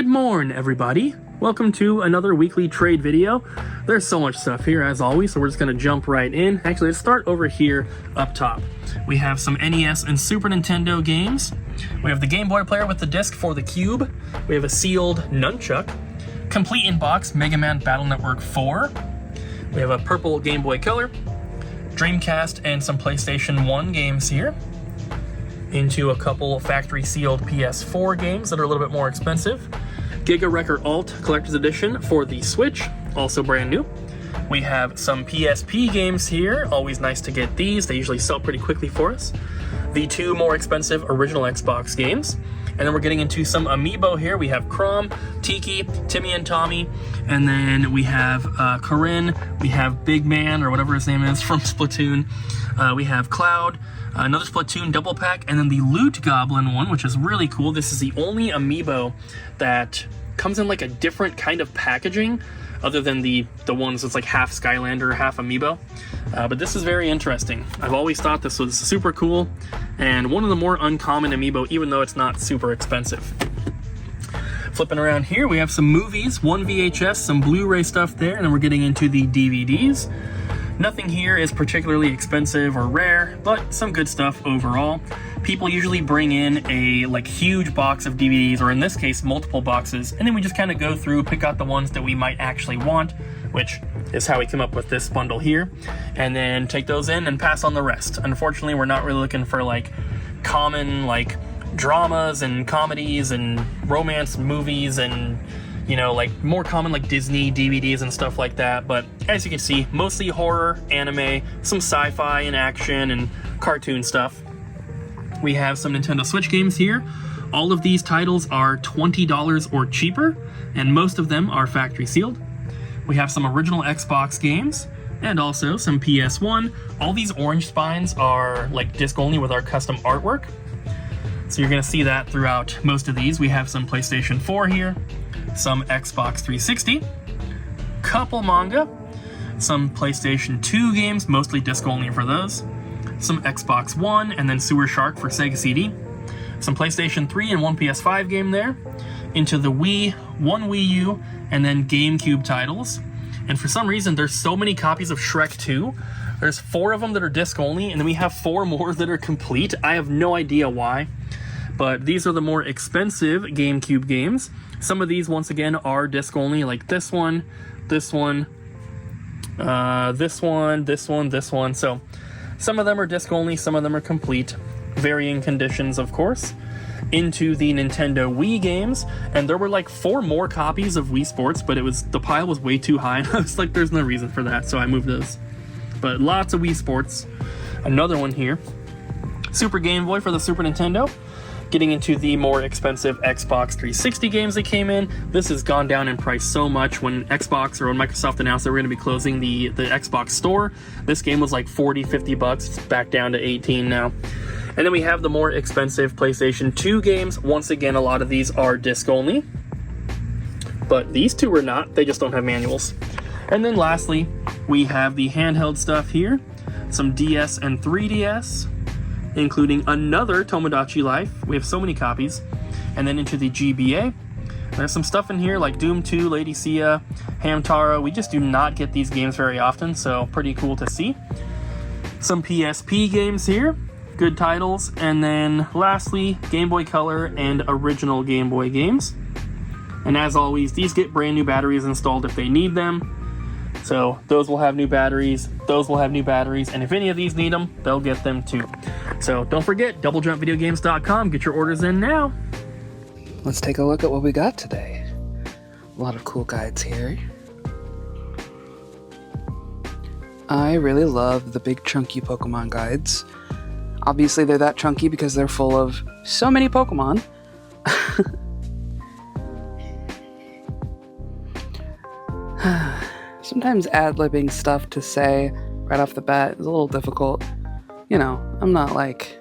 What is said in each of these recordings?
morning, everybody. Welcome to another weekly trade video. There's so much stuff here as always, so we're just gonna jump right in. Actually, let's start over here up top. We have some NES and Super Nintendo games. We have the Game Boy player with the disc for the Cube. We have a sealed nunchuck. Complete in box Mega Man Battle Network 4. We have a purple Game Boy Color, Dreamcast, and some PlayStation 1 games here. Into a couple factory sealed PS4 games that are a little bit more expensive. Giga Wrecker Alt Collector's Edition for the Switch, also brand new. We have some PSP games here, always nice to get these, they usually sell pretty quickly for us. The two more expensive original Xbox games. And then we're getting into some Amiibo here. We have Crom, Tiki, Timmy and Tommy, and then we have Corinne, we have Big Man, or whatever his name is, from Splatoon. We have Cloud, another Splatoon double pack, and then the Loot Goblin one, which is really cool. This is the only Amiibo that comes in like a different kind of packaging, other than the ones that's like half Skylander, half Amiibo. But this is very interesting. I've always thought this was super cool, and one of the more uncommon Amiibo, even though it's not super expensive. Flipping around here, we have some movies, one VHS, some Blu-ray stuff there, and then we're getting into the DVDs. Nothing here is particularly expensive or rare, but some good stuff overall. People usually bring in a huge box of DVDs, or in this case, multiple boxes, and then we just kind of go through, pick out the ones that we might actually want, which is how we come up with this bundle here, and then take those in and pass on the rest. Unfortunately, we're not really looking for common dramas and comedies and romance movies and more common Disney DVDs and stuff like that. But as you can see, mostly horror, anime, some sci-fi and action and cartoon stuff. We have some Nintendo Switch games here. All of these titles are $20 or cheaper, and most of them are factory sealed. We have some original Xbox games, and also some PS1. All these orange spines are disc only with our custom artwork. So you're gonna see that throughout most of these. We have some PlayStation 4 here, some Xbox 360, couple manga, some PlayStation 2 games, mostly disc only for those, some Xbox One, and then Sewer Shark for Sega CD, some PlayStation 3 and one PS5 game there, into the Wii, one Wii U, and then GameCube titles. And for some reason, there's so many copies of Shrek 2. There's 4 of them that are disc only, and then we have 4 more that are complete. I have no idea why, but these are the more expensive GameCube games. Some of these, once again, are disc only, like this one, this one, this one, this one, this one. So some of them are disc only, some of them are complete, varying conditions, of course. Into the Nintendo Wii games, and there were 4 more copies of Wii Sports, but the pile was way too high, and I was like, there's no reason for that, so I moved those. But lots of Wii Sports. Another one here, Super Game Boy for the Super Nintendo. Getting into the more expensive Xbox 360 games that came in. This has gone down in price so much. When Xbox or when Microsoft announced they were going to be closing the Xbox store, this game was $40-50. It's back down to 18 now. And then we have the more expensive PlayStation 2 games. Once again, a lot of these are disc only, but these two are not. They just don't have manuals. And then lastly, we have the handheld stuff here. Some DS and 3DS, including another Tomodachi Life. We have so many copies. And then into the GBA. There's some stuff in here like Doom 2, Lady Sia, Hamtaro. We just do not get these games very often, so pretty cool to see. Some PSP games here. Good titles. And then lastly, Game Boy Color and original Game Boy games. And as always, these get brand new batteries installed if they need them. So those will have new batteries, those will have new batteries, and if any of these need them, they'll get them too. So don't forget, doublejumpvideogames.com, get your orders in now. Let's take a look at what we got today. A lot of cool guides here. I really love the big chunky Pokemon guides. Obviously they're that chunky because they're full of so many Pokemon. Sometimes ad-libbing stuff to say right off the bat is a little difficult. I'm not like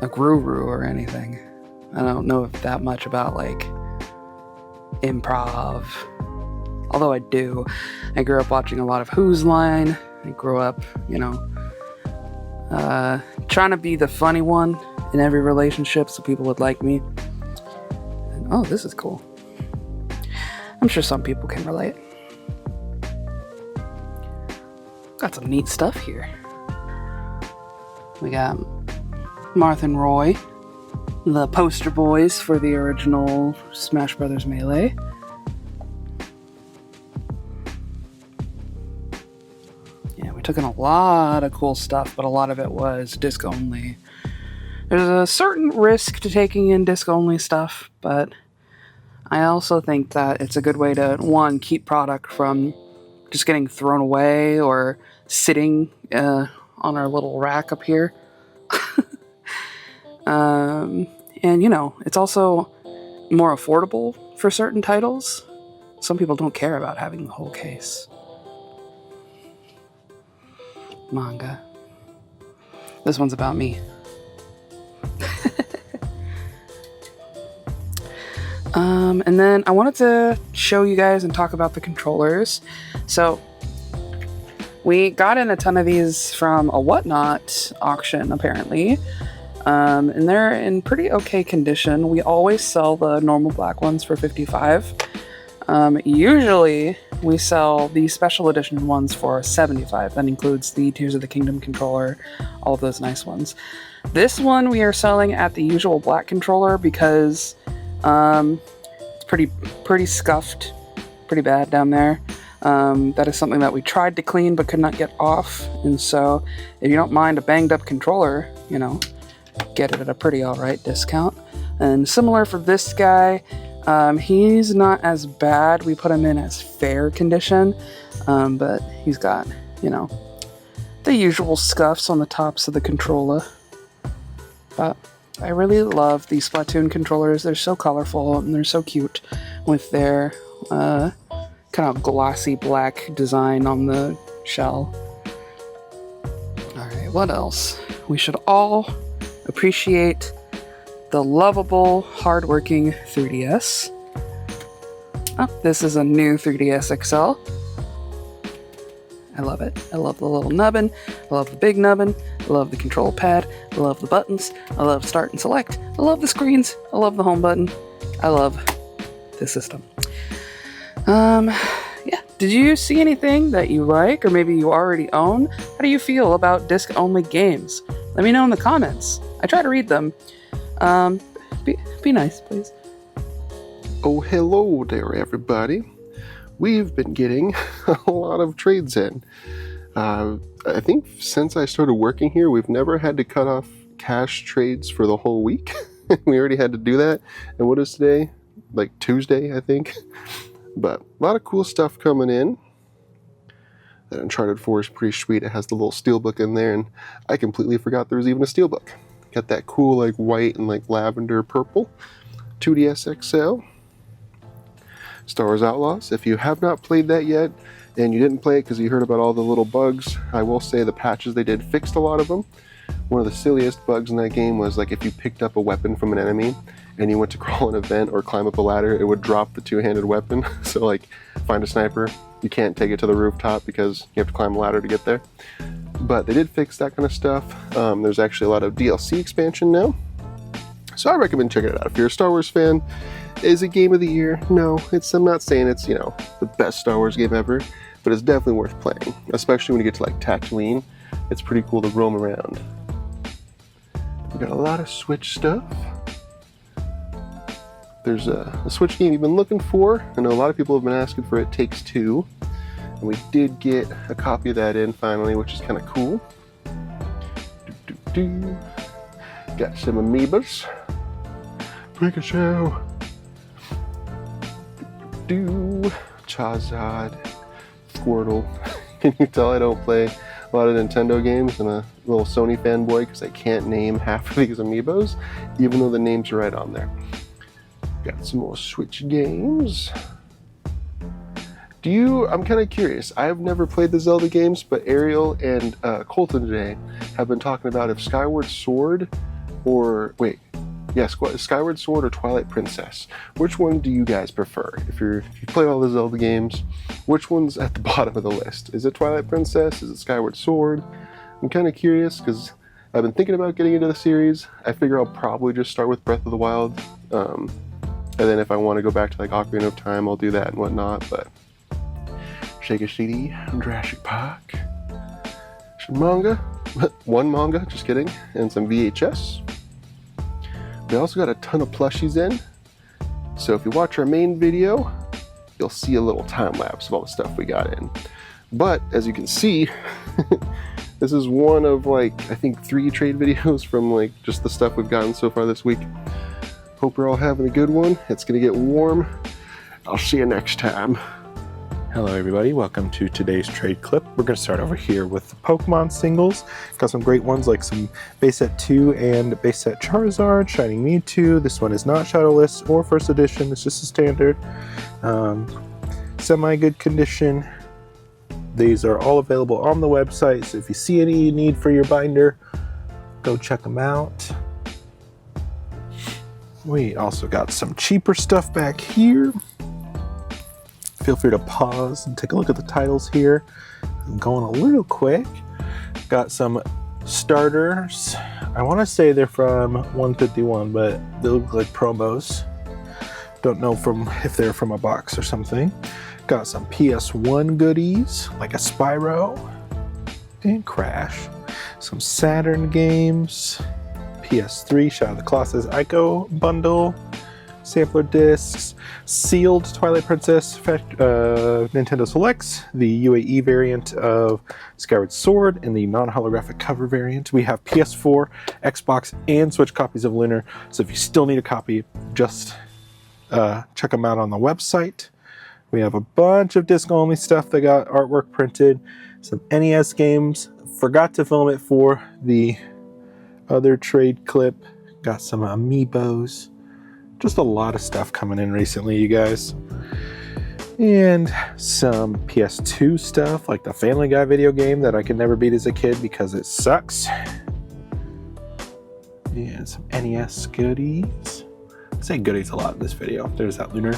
a guru or anything. I don't know that much about improv. Although I do. I grew up watching a lot of Who's Line. I grew up, trying to be the funny one in every relationship so people would like me. Oh, this is cool. I'm sure some people can relate. Got some neat stuff here. We got Martha and Roy, the poster boys for the original Smash Brothers Melee. Yeah, we took in a lot of cool stuff, but a lot of it was disc only. There's a certain risk to taking in disc only stuff, but I also think that it's a good way to, one, keep product from just getting thrown away or sitting on our little rack up here. And, you know, it's also more affordable for certain titles. Some people don't care about having the whole case. Manga. This one's about me. And then I wanted to show you guys and talk about the controllers. So we got in a ton of these from a Whatnot auction, apparently. And they're in pretty okay condition. We always sell the normal black ones for $55. Usually we sell the special edition ones for $75. That includes the Tears of the Kingdom controller, all of those nice ones. This one we are selling at the usual black controller because it's pretty scuffed, pretty bad down there. That is something that we tried to clean but could not get off. And so if you don't mind a banged up controller, you know, get it at a pretty alright discount. And similar for this guy, he's not as bad. We put him in as fair condition, but he's got, you know, the usual scuffs on the tops of the controller. But I really love these Splatoon controllers. They're so colorful and they're so cute with their kind of glossy black design on the shell. Alright, what else? We should all appreciate the lovable, hardworking 3DS. Oh, this is a new 3DS XL. I love it. I love the little nubbin. I love the big nubbin. I love the control pad. I love the buttons. I love start and select. I love the screens. I love the home button. I love the system. Yeah. Did you see anything that you like or maybe you already own? How do you feel about disc-only games? Let me know in the comments. I try to read them. Be nice, please. Oh, hello there, everybody. We've been getting a lot of trades in. I think since I started working here, we've never had to cut off cash trades for the whole week. We already had to do that. And what is today? Like Tuesday, I think. But a lot of cool stuff coming in. That Uncharted 4 is pretty sweet. It has the little steelbook in there, and I completely forgot there was even a steelbook. Got that cool like white and like lavender purple 2DS XL. Star Wars Outlaws. If you have not played that yet, and you didn't play it because you heard about all the little bugs, I will say the patches they did fixed a lot of them. One of the silliest bugs in that game was like if you picked up a weapon from an enemy and you went to crawl an event or climb up a ladder, it would drop the two-handed weapon. So like, find a sniper, you can't take it to the rooftop because you have to climb a ladder to get there. But they did fix that kind of stuff. There's actually a lot of DLC expansion now. So I recommend checking it out. If you're a Star Wars fan, is it game of the year? No, I'm not saying it's, you know, the best Star Wars game ever, but it's definitely worth playing, especially when you get to like Tatooine. It's pretty cool to roam around. We got a lot of Switch stuff. There's a Switch game you've been looking for. I know a lot of people have been asking for It Takes Two, and we did get a copy of that in finally, which is kind of cool. Got some Amiibos. Pikachu. Charizard. Squirtle. Can you tell I don't play a lot of Nintendo games? I'm a little Sony fanboy because I can't name half of these Amiibos, even though the names are right on there. Got some more Switch games. I'm kind of curious. I've never played the Zelda games, but Ariel and Colton today have been talking about if Skyward Sword Skyward Sword or Twilight Princess. Which one do you guys prefer? If you play all the Zelda games, which one's at the bottom of the list? Is it Twilight Princess? Is it Skyward Sword? I'm kind of curious because I've been thinking about getting into the series. I figure I'll probably just start with Breath of the Wild. And then if I want to go back to like Ocarina of Time, I'll do that and whatnot. But Sega CD, Jurassic Park, some manga, one manga, just kidding, and some VHS. We also got a ton of plushies in. So if you watch our main video, you'll see a little time lapse of all the stuff we got in. But as you can see, this is one of like, I think 3 trade videos from like just the stuff we've gotten so far this week. Hope you're all having a good one. It's gonna get warm. I'll see you next time. Hello everybody, welcome to today's trade clip. We're going to start over here with the Pokemon singles. Got some great ones like some base set 2 and base set Charizard, Shining Mewtwo. This one is not Shadowless or first edition, it's just a standard. Semi-good condition. These are all available on the website, so if you see any you need for your binder, go check them out. We also got some cheaper stuff back here. Feel free to pause and take a look at the titles here. I'm going a little quick. Got some starters. I want to say they're from 151, but they look like promos. Don't know if they're from a box or something. Got some PS1 goodies, like a Spyro and Crash. Some Saturn games. PS3 Shadow of the Colossus Ico bundle. Sampler discs, sealed Twilight Princess Nintendo Selects, the UAE variant of Skyward Sword, and the non-holographic cover variant. We have PS4, Xbox, and Switch copies of Lunar, so if you still need a copy, just check them out on the website. We have a bunch of disc-only stuff that got artwork printed, some NES games. Forgot to film it for the other trade clip. Got some amiibos. Just a lot of stuff coming in recently, you guys. And some PS2 stuff, like the Family Guy video game that I could never beat as a kid because it sucks. And some NES goodies. I say goodies a lot in this video. There's that Lunar.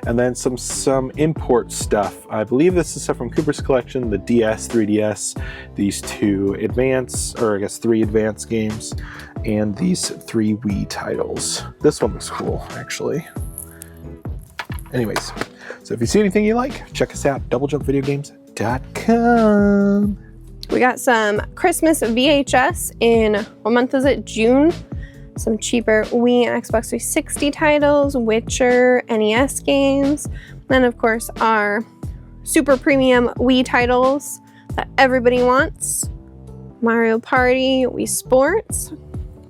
And then some import stuff. I believe this is stuff from Cooper's collection, the DS, 3DS, these 2 advance, or I guess 3 advance games, and these 3 Wii titles. This one was cool, actually. Anyways, so if you see anything you like, check us out, doublejumpvideogames.com. We got some Christmas VHS in, what month is it? June. Some cheaper Wii and Xbox 360 titles, Witcher, NES games, and of course our super premium Wii titles that everybody wants. Mario Party, Wii Sports,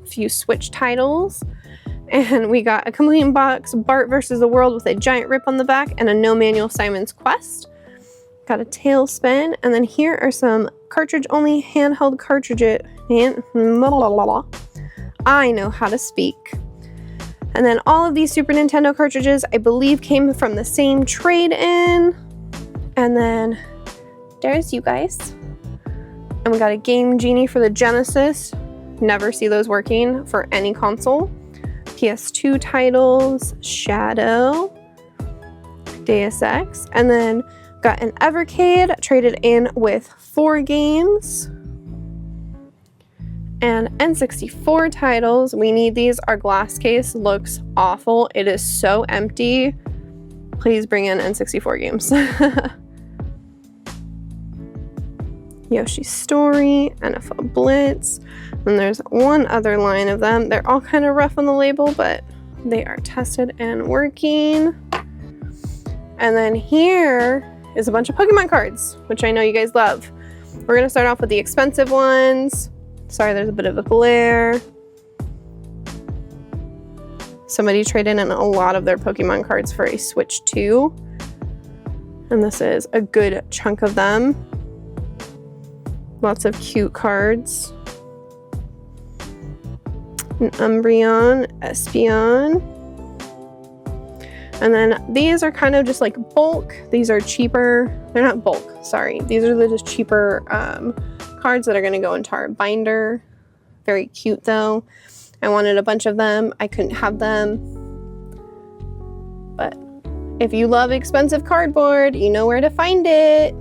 a few Switch titles, and we got a complete box, Bart vs. the World with a giant rip on the back and a no manual Simon's Quest. Got a Tailspin, and then here are some cartridge only handheld cartridges. I know how to speak. And then all of these Super Nintendo cartridges, I believe, came from the same trade-in. And then there's you guys. And we got a Game Genie for the Genesis. Never see those working for any console. PS2 titles, Shadow, Deus Ex. And then got an Evercade traded in with 4 games. And N64 titles, we need these. Our glass case looks awful. It is so empty. Please bring in N64 games. Yoshi's Story, NFL Blitz, and there's one other line of them. They're all kind of rough on the label, but they are tested and working. And then here is a bunch of Pokemon cards, which I know you guys love. We're gonna start off with the expensive ones. Sorry, there's a bit of a glare. Somebody traded in a lot of their Pokemon cards for a Switch 2. And this is a good chunk of them. Lots of cute cards. An Umbreon, Espeon. And then these are kind of just like bulk. These are cheaper. They're not bulk, sorry. These are the just cheaper cards that are going to go into our binder. Very cute though. I wanted a bunch of them. I couldn't have them. But if you love expensive cardboard, you know where to find it.